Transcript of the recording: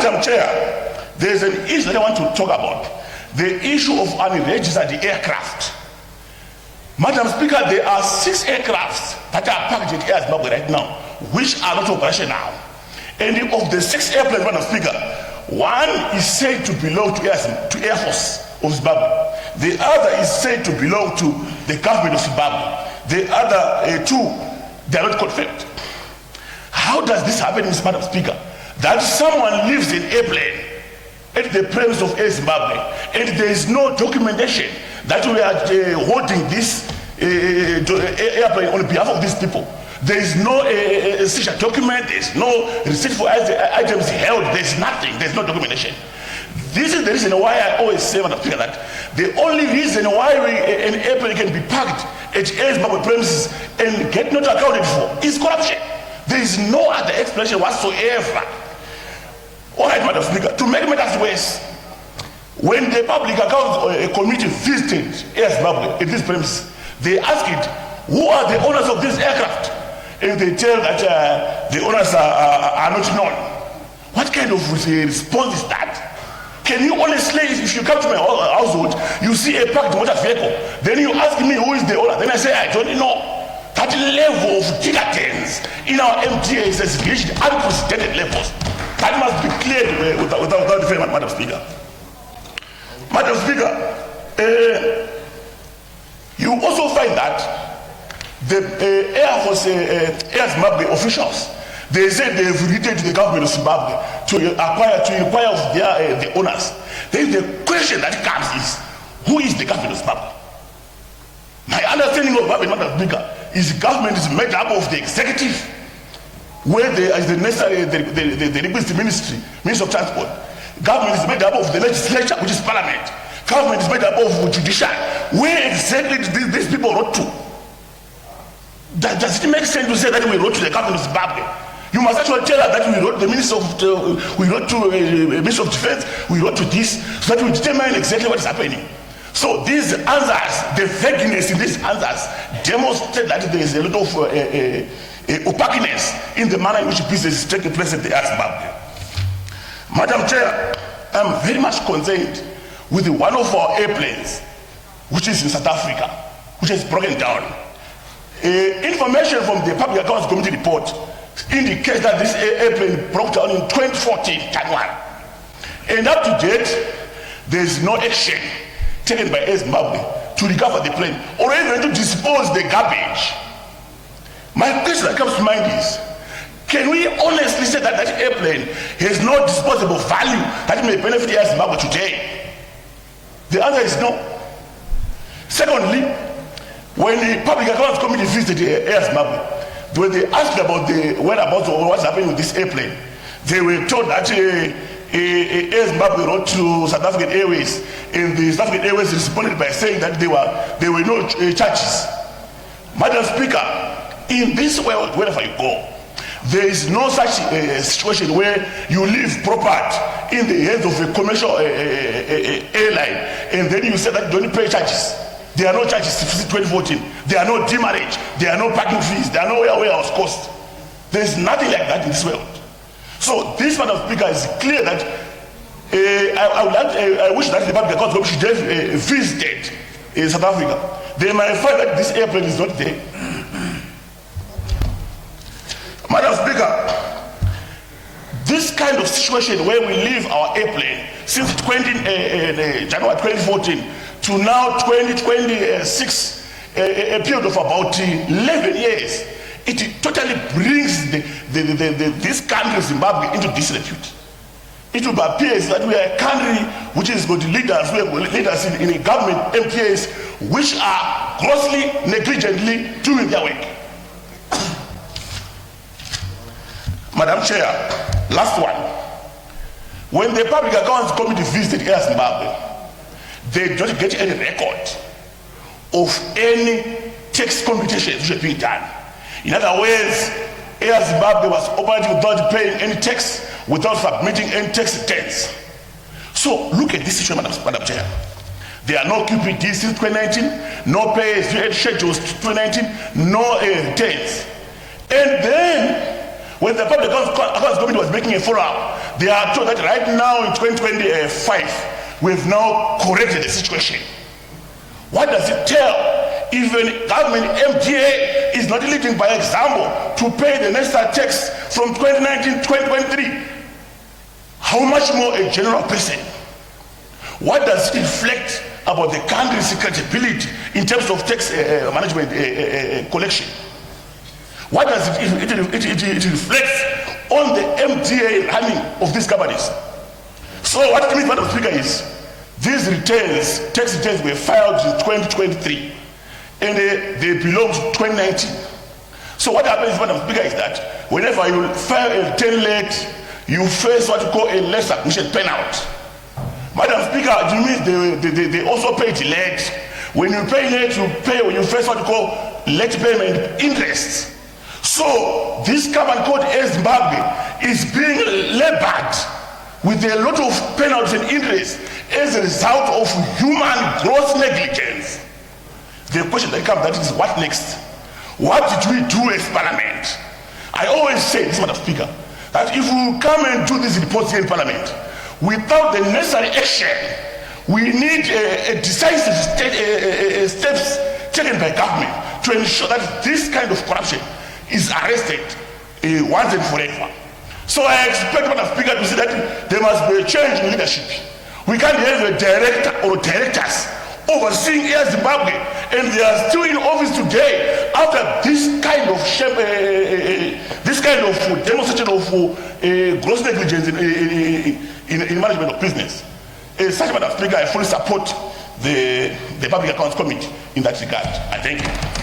Madam Chair, there is an issue that I want to talk about. The issue of unregistered aircraft. Madam Speaker, there are 6 aircrafts that are parked at Air Zimbabwe right now, which are not operational. And of the 6 airplanes, Madam Speaker, 1 is said to belong to Air Force of Zimbabwe. The other is said to belong to the government of Zimbabwe. The other 2, they are not confirmed. How does this happen, Madam Speaker? That someone leaves an airplane at the premise of Air Zimbabwe, and there is no documentation that we are holding this airplane on behalf of these people. There is no signature document, there is no receipt for items held, there is nothing, there is no documentation. This is the reason why I always say, Madam Speaker, that the only reason why an airplane can be parked at Air Zimbabwe premises and get not accounted for is corruption. There is no other explanation whatsoever. All right, Madam Speaker, to make matters worse, when the Public Accounts Committee visited Air Zimbabwe at this premises, they asked who are the owners of this aircraft, and they tell that the owners are not known. What kind of response is that? Can you honestly, if you come to my household, you see a parked motor vehicle, then you ask me who is the owner, then I say I don't know. That level of decadence in our MDAs has reached unprecedented levels. That must be cleared without fail, Madam Speaker. Madam Speaker, you also find that the Air Force, Air Zimbabwe officials, they said they have written to the government of Zimbabwe to inquire of the owners. Then the question that comes is, who is the government of Zimbabwe? My understanding of government, Madam Speaker, is government is made up of the executive, where there is the necessary, the requisite ministry of transport. Government is made up of the legislature, which is parliament. Government is made up of judiciary. Where exactly these people wrote to? Does it make sense to say that we wrote to the government of Zimbabwe? You must actually tell us that we wrote to the Minister of we wrote to Minister of Defense, we wrote to this, so that we determine exactly what is happening. So these answers, the vagueness in these answers, demonstrate that there is a lot of opaqueness in the manner in which business is taking place at the Air Zimbabwe. Madam Chair, I'm very much concerned with one of our airplanes, which is in South Africa, which has broken down. Information from the Public Accounts Committee report indicates that this airplane broke down in 2014, January. And up to date, there is no action taken by Air Zimbabwe to recover the plane or even to dispose the garbage. My question that comes to mind is, can we honestly say that that airplane has no disposable value that may benefit Air Zimbabwe today? The answer is no. Secondly, when the Public Accounts Committee visited Air Zimbabwe, when they asked about the whereabouts or what's happening with this airplane, they were told that Air Zimbabwe wrote to South African Airways, and the South African Airways responded by saying that there were no charges. Madam Speaker, in this world, wherever you go, there is no such situation where you leave property in the hands of a commercial airline, and then you say that you don't pay charges. There are no charges since 2014. There are no demurrage. There are no parking fees. There are no warehouse costs. There is nothing like that in this world. So this, Madam Speaker, is clear that I wish that the Public Accounts Committee should have visited South Africa. They might find that this airplane is not there. Madam Speaker, this kind of situation where we leave our airplane since January 2014 to now 2026, a period of about 11 years, it totally brings this country, Zimbabwe, into disrepute. It will appear that we are a country which is got leaders, we have leaders in government, MPAs, which are grossly, negligently doing their work. Madam Chair, last one. When the Public Accounts Committee visited Air Zimbabwe, they don't get any record of any tax computations which have been done. In other words, Air Zimbabwe was operating without paying any tax, without submitting any tax returns. So look at this situation, Madam Chair. There are no QPDs since 2019, no pay schedules 2019, no returns. And then When the Public Accounts Committee was making a follow-up, they are told that right now in 2025, we've now corrected the situation. What does it tell? Even government MDA is not leading by example to pay the necessary tax from 2019 to 2023. How much more a general person? What does it reflect about the country's credibility in terms of tax management collection? What does it reflects on the MDA running of these companies? So what it means, Madam Speaker, is these returns, tax returns, were filed in 2023 and they belong to 2019. So what happens, Madam Speaker, is that whenever you file a return late, you face what you call a less submission penalty. Madam Speaker, it means they also pay late. When you pay late, you face what you call late payment interest. So this company called Air Zimbabwe is being labored with a lot of penalties and interest as a result of human gross negligence. The question that comes, that is, what next? What did we do as Parliament? I always say this, Madam Speaker, that if we come and do this reports here in Parliament without the necessary action, we need a decisive steps taken by government to ensure that this kind of corruption is arrested once and forever. So I expect, Madam Speaker, to see that there must be a change in leadership. We can't have a director or directors overseeing Air Zimbabwe and they are still in office today after this kind of demonstration of gross negligence in management of business. As such, Madam Speaker, I fully support the Public Accounts Committee in that regard. I thank you.